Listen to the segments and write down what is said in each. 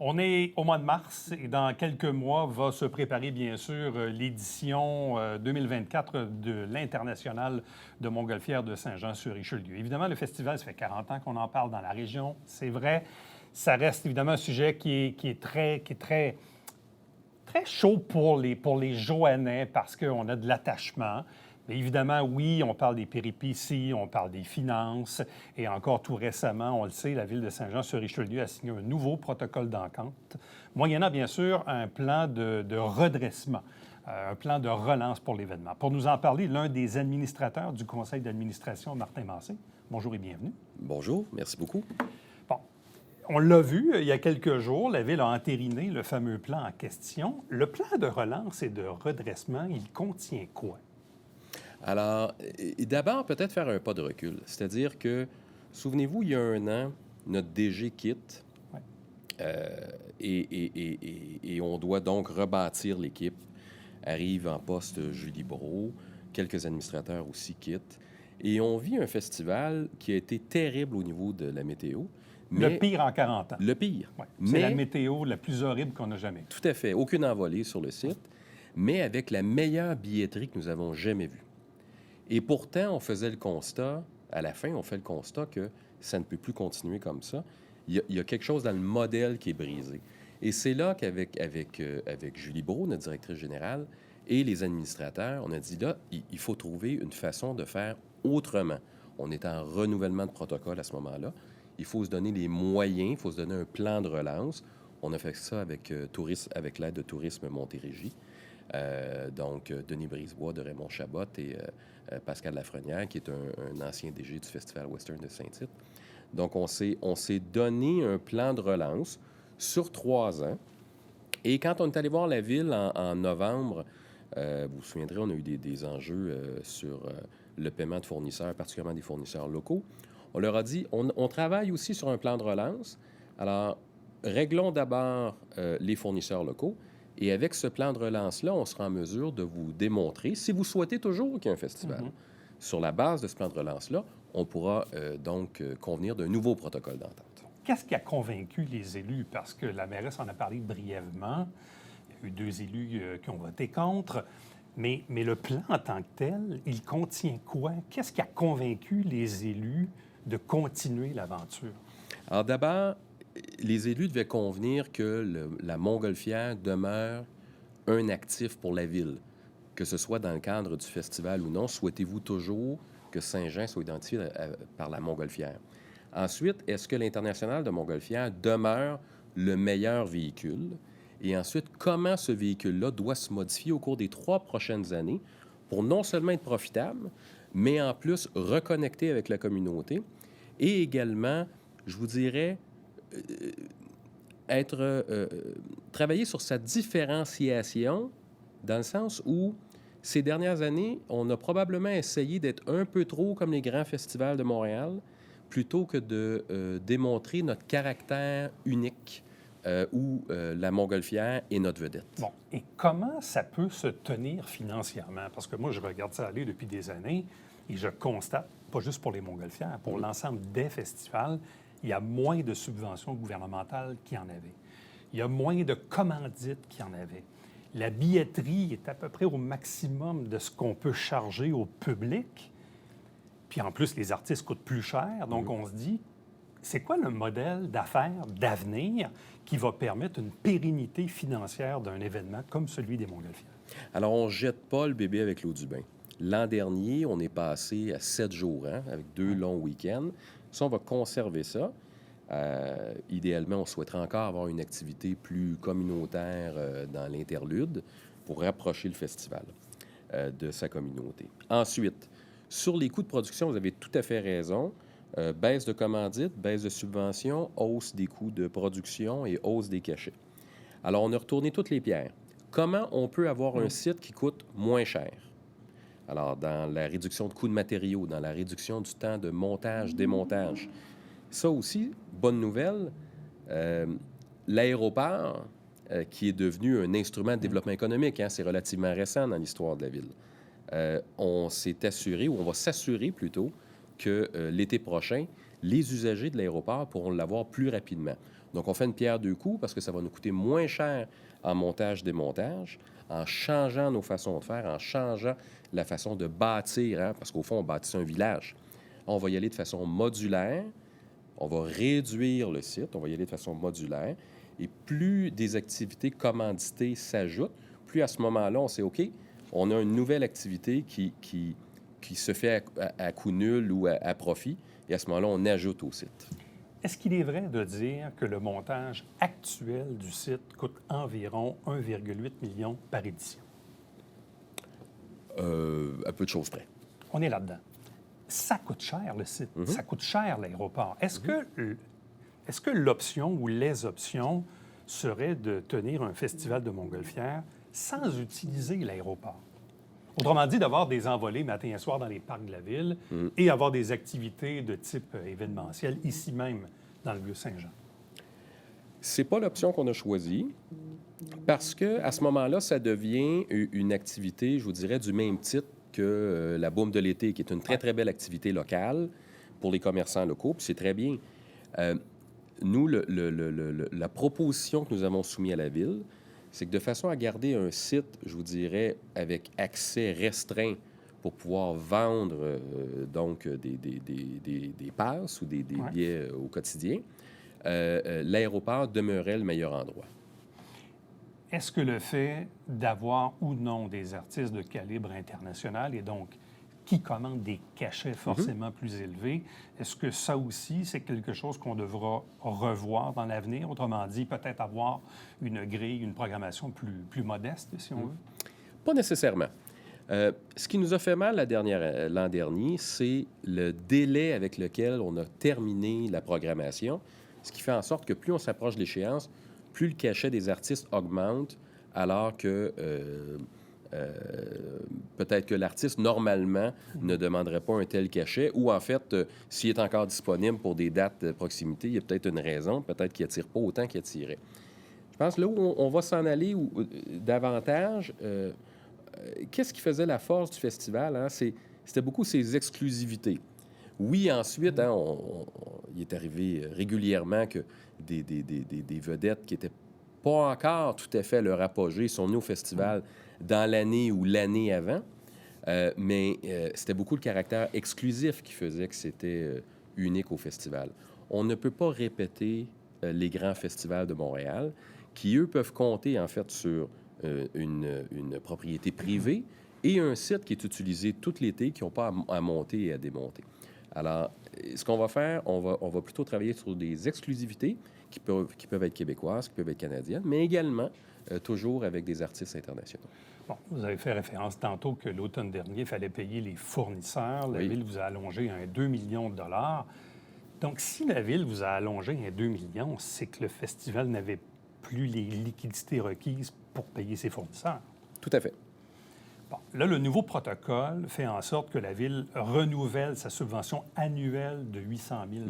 On est au mois de mars et dans quelques mois va se préparer, bien sûr, l'édition 2024 de l'International de Montgolfière de Saint-Jean-sur-Richelieu. Évidemment, le festival, ça fait 40 ans qu'on en parle dans la région, c'est vrai. Ça reste évidemment un sujet qui est très chaud pour les Joannais parce qu'on a de l'attachement. Mais évidemment, oui, on parle des péripéties, on parle des finances. Et encore tout récemment, on le sait, la ville de Saint-Jean-sur-Richelieu a signé un nouveau protocole d'entente, moyennant bien sûr un plan de redressement, un plan de relance pour l'événement. Pour nous en parler, l'un des administrateurs du conseil d'administration, Martin Massé. Bonjour et bienvenue. Bonjour, merci beaucoup. Bon, on l'a vu il y a quelques jours, la ville a entériné le fameux plan en question. Le plan de relance et de redressement, il contient quoi? Alors, d'abord, peut-être faire un pas de recul. C'est-à-dire que, souvenez-vous, il y a un an, notre DG quitte Ouais. et on doit donc rebâtir l'équipe. Arrive en poste Julie Brault, quelques administrateurs aussi quittent. Et on vit un festival qui a été terrible au niveau de la météo. Le pire en 40 ans. Le pire. Ouais. C'est la météo la plus horrible qu'on a jamais. Tout à fait. Aucune envolée sur le site, mais avec la meilleure billetterie que nous avons jamais vue. Et pourtant, on faisait le constat, à la fin, on fait le constat que ça ne peut plus continuer comme ça. Il y a quelque chose dans le modèle qui est brisé. Et c'est là qu'avec Julie Brault, notre directrice générale, et les administrateurs, on a dit là, il faut trouver une façon de faire autrement. On est en renouvellement de protocole à ce moment-là. Il faut se donner les moyens, il faut se donner un plan de relance. On a fait ça avec l'aide de Tourisme Montérégie. Donc, Denis Brisebois de Raymond Chabot et Pascal Lafrenière, qui est un ancien DG du Festival Western de Saint-Tite. Donc, on s'est donné un plan de relance sur 3 ans. Et quand on est allé voir la ville en novembre, vous vous souviendrez, on a eu des enjeux sur le paiement de fournisseurs, particulièrement des fournisseurs locaux. On leur a dit, on travaille aussi sur un plan de relance. Alors, réglons d'abord les fournisseurs locaux. Et avec ce plan de relance-là, on sera en mesure de vous démontrer, si vous souhaitez toujours qu'il y ait un festival, sur la base de ce plan de relance-là, on pourra donc convenir d'un nouveau protocole d'entente. Qu'est-ce qui a convaincu les élus? Parce que la mairesse en a parlé brièvement. Il y a eu 2 élus qui ont voté contre. Mais le plan en tant que tel, il contient quoi? Qu'est-ce qui a convaincu les élus de continuer l'aventure? Alors d'abord, les élus devaient convenir que la Montgolfière demeure un actif pour la ville, que ce soit dans le cadre du festival ou non. Souhaitez-vous toujours que Saint-Jean soit identifié par la Montgolfière? Ensuite, est-ce que l'International de Montgolfière demeure le meilleur véhicule? Et ensuite, comment ce véhicule-là doit se modifier au cours des 3 prochaines années pour non seulement être profitable, mais en plus reconnecter avec la communauté et également, je vous dirais, travailler sur sa différenciation dans le sens où, ces dernières années, on a probablement essayé d'être un peu trop comme les grands festivals de Montréal plutôt que de démontrer notre caractère unique où la Montgolfière est notre vedette. Bon, et comment ça peut se tenir financièrement? Parce que moi, je regarde ça aller depuis des années et je constate, pas juste pour les Montgolfières, pour l'ensemble des festivals, il y a moins de subventions gouvernementales qu'il y en avait. Il y a moins de commandites qu'il y en avait. La billetterie est à peu près au maximum de ce qu'on peut charger au public. Puis en plus, les artistes coûtent plus cher. Donc, on se dit, c'est quoi le modèle d'affaires, d'avenir, qui va permettre une pérennité financière d'un événement comme celui des Montgolfières? Alors, on ne jette pas le bébé avec l'eau du bain. L'an dernier, on est passé à 7 jours, avec 2 longs week-ends. Ça, on va conserver ça. Idéalement, on souhaiterait encore avoir une activité plus communautaire dans l'interlude pour rapprocher le festival de sa communauté. Ensuite, sur les coûts de production, vous avez tout à fait raison. Baisse de commandites, baisse de subventions, hausse des coûts de production et hausse des cachets. Alors, on a retourné toutes les pierres. Comment on peut avoir un site qui coûte moins cher? Alors, dans la réduction de coûts de matériaux, dans la réduction du temps de montage, démontage. Ça aussi, bonne nouvelle, l'aéroport, qui est devenu un instrument de développement économique, c'est relativement récent dans l'histoire de la ville. On s'est assuré, ou on va s'assurer plutôt, que l'été prochain, les usagers de l'aéroport pourront l'avoir plus rapidement. Donc, on fait une pierre deux coups parce que ça va nous coûter moins cher en montage-démontage, en changeant nos façons de faire, en changeant la façon de bâtir, hein, parce qu'au fond, on bâtit un village. On va y aller de façon modulaire, on va réduire le site, on va y aller de façon modulaire, et plus des activités commanditées s'ajoutent, plus à ce moment-là, on sait, OK, on a une nouvelle activité qui se fait à coût nul ou à profit, et à ce moment-là, on ajoute au site. Est-ce qu'il est vrai de dire que le montage actuel du site coûte environ 1,8 million par édition? À peu de choses près. On est là-dedans. Ça coûte cher, le site. Ça coûte cher, l'aéroport. Est-ce que l'option ou les options seraient de tenir un festival de montgolfière sans utiliser l'aéroport? Autrement dit, d'avoir des envolées matin et soir dans les parcs de la ville et avoir des activités de type événementiel ici même, dans le Vieux-Saint-Jean. C'est pas l'option qu'on a choisie parce que à ce moment-là, ça devient une activité, je vous dirais, du même titre que la Boum de l'été, qui est une très, très belle activité locale pour les commerçants locaux, puis c'est très bien. Nous, la proposition que nous avons soumise à la Ville, c'est que de façon à garder un site, je vous dirais, avec accès restreint pour pouvoir vendre donc des passes ou des billets au quotidien, l'aéroport demeurait le meilleur endroit. Est-ce que le fait d'avoir ou non des artistes de calibre international et donc qui commandent des cachets forcément plus élevés, est-ce que ça aussi, c'est quelque chose qu'on devra revoir dans l'avenir? Autrement dit, peut-être avoir une grille, une programmation plus modeste, si on veut? Pas nécessairement. Ce qui nous a fait mal l'an dernier, c'est le délai avec lequel on a terminé la programmation, ce qui fait en sorte que plus on s'approche de l'échéance, plus le cachet des artistes augmente, alors que peut-être que l'artiste, normalement, ne demanderait pas un tel cachet, ou en fait, s'il est encore disponible pour des dates de proximité, il y a peut-être une raison, peut-être qu'il n'attire pas autant qu'il attirait. Je pense là où on va s'en aller davantage, qu'est-ce qui faisait la force du festival? Hein? C'était beaucoup ses exclusivités. Oui, ensuite, hein, il est arrivé régulièrement que des vedettes qui n'étaient pas encore tout à fait à leur apogée sont venues au festival dans l'année ou l'année avant. Mais c'était beaucoup le caractère exclusif qui faisait que c'était unique au festival. On ne peut pas répéter les grands festivals de Montréal qui, eux, peuvent compter, en fait, sur une propriété privée et un site qui est utilisé tout l'été, qui n'ont pas à monter et à démonter. Alors, ce qu'on va faire, on va plutôt travailler sur des exclusivités qui peuvent être québécoises, qui peuvent être canadiennes, mais également toujours avec des artistes internationaux. Bon, vous avez fait référence tantôt que l'automne dernier, il fallait payer les fournisseurs. La Ville vous a allongé un 2 millions de dollars. Donc, si la Ville vous a allongé un 2 millions, c'est que le festival n'avait plus les liquidités requises pour payer ses fournisseurs. Tout à fait. Bon, là, le nouveau protocole fait en sorte que la Ville renouvelle sa subvention annuelle de 800 000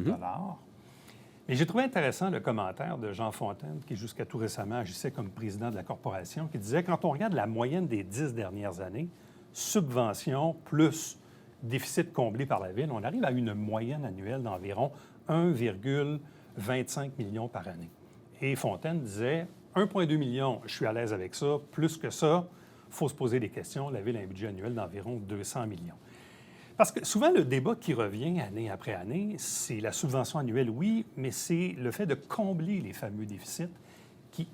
Mais j'ai trouvé intéressant le commentaire de Jean Fontaine, qui jusqu'à tout récemment agissait comme président de la corporation, qui disait, quand on regarde la moyenne des 10 dernières années, subvention plus déficit comblé par la Ville, on arrive à une moyenne annuelle d'environ 1,25 million par année. Et Fontaine disait, 1,2 million, je suis à l'aise avec ça. Plus que ça, il faut se poser des questions. La Ville a un budget annuel d'environ 200 millions. Parce que souvent, le débat qui revient année après année, c'est la subvention annuelle, oui, mais c'est le fait de combler les fameux déficits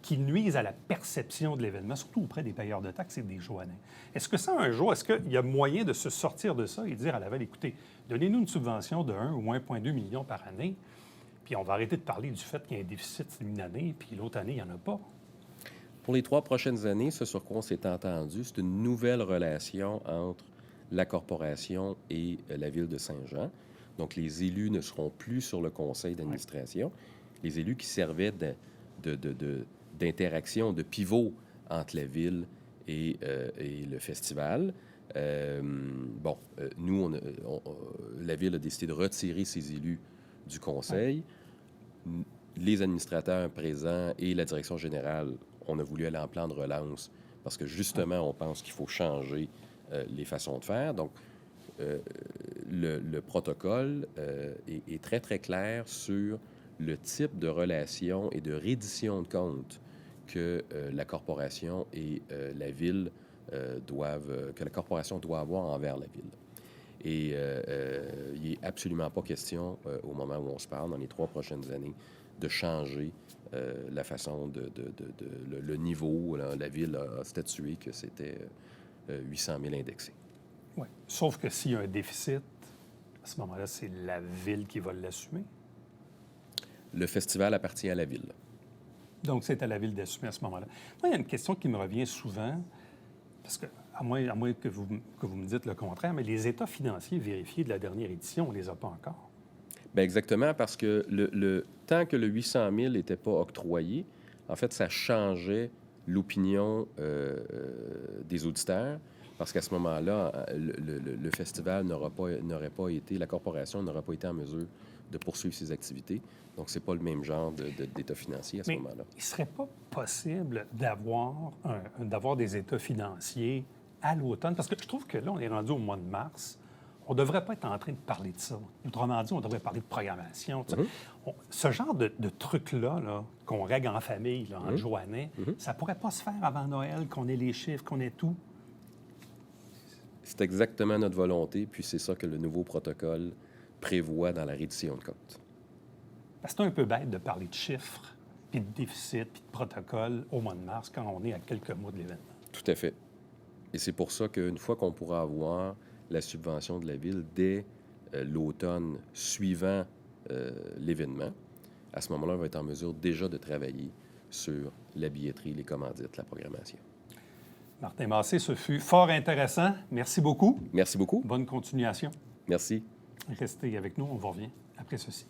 qui nuisent à la perception de l'événement, surtout auprès des payeurs de taxes et des Joannais. Est-ce que ça, un jour, est-ce qu'il y a moyen de se sortir de ça et dire à la Ville, écoutez, donnez-nous une subvention de 1 ou 1,2 million par année, puis on va arrêter de parler du fait qu'il y a un déficit une année, puis l'autre année, il n'y en a pas? Pour les 3 prochaines années, ce sur quoi on s'est entendu, c'est une nouvelle relation entre la corporation et la Ville de Saint-Jean. Donc, les élus ne seront plus sur le conseil d'administration. Les élus qui servaient d'interaction, de pivot entre la Ville et le festival. Nous, la Ville a décidé de retirer ses élus du conseil. Les administrateurs présents et la direction générale, on a voulu aller en plan de relance parce que, justement, on pense qu'il faut changer les façons de faire. Donc, le protocole est très, très clair sur le type de relation et de reddition de comptes que la corporation et la ville que la corporation doit avoir envers la ville. Et il n'est absolument pas question, au moment où on se parle, dans les 3 prochaines années, de changer la façon le niveau. La ville a statué que c'était 800 000 indexés. Oui. Sauf que s'il y a un déficit, à ce moment-là, c'est la ville qui va l'assumer. Le festival appartient à la ville. Donc, c'est à la ville d'assumer à ce moment-là. Moi, il y a une question qui me revient souvent, parce que, à moins que vous me dites le contraire, mais les états financiers vérifiés de la dernière édition, on ne les a pas encore. Bien, exactement, parce que tant que le 800 000 n'était pas octroyé, en fait, ça changeait l'opinion des auditeurs, parce qu'à ce moment-là, le festival n'aurait pas été, la corporation n'aurait pas été en mesure de poursuivre ses activités. Donc, ce n'est pas le même genre d'état financier à ce moment-là. Il ne serait pas possible d'avoir des états financiers à l'automne, parce que je trouve que là, on est rendu au mois de mars. On ne devrait pas être en train de parler de ça. Autrement dit, on devrait parler de programmation. Ce genre de truc-là, qu'on règle en famille, là, en joannée, ça ne pourrait pas se faire avant Noël, qu'on ait les chiffres, qu'on ait tout. C'est exactement notre volonté, puis c'est ça que le nouveau protocole prévoit dans la reddition de comptes. C'est un peu bête de parler de chiffres, puis de déficit, puis de protocole au mois de mars, quand on est à quelques mois de l'événement. Tout à fait. Et c'est pour ça qu'une fois qu'on pourra avoir la subvention de la Ville dès l'automne suivant l'événement, à ce moment-là, on va être en mesure déjà de travailler sur la billetterie, les commandites, la programmation. Martin Massé, ce fut fort intéressant. Merci beaucoup. Merci beaucoup. Bonne continuation. Merci. Restez avec nous, on vous revient après ceci.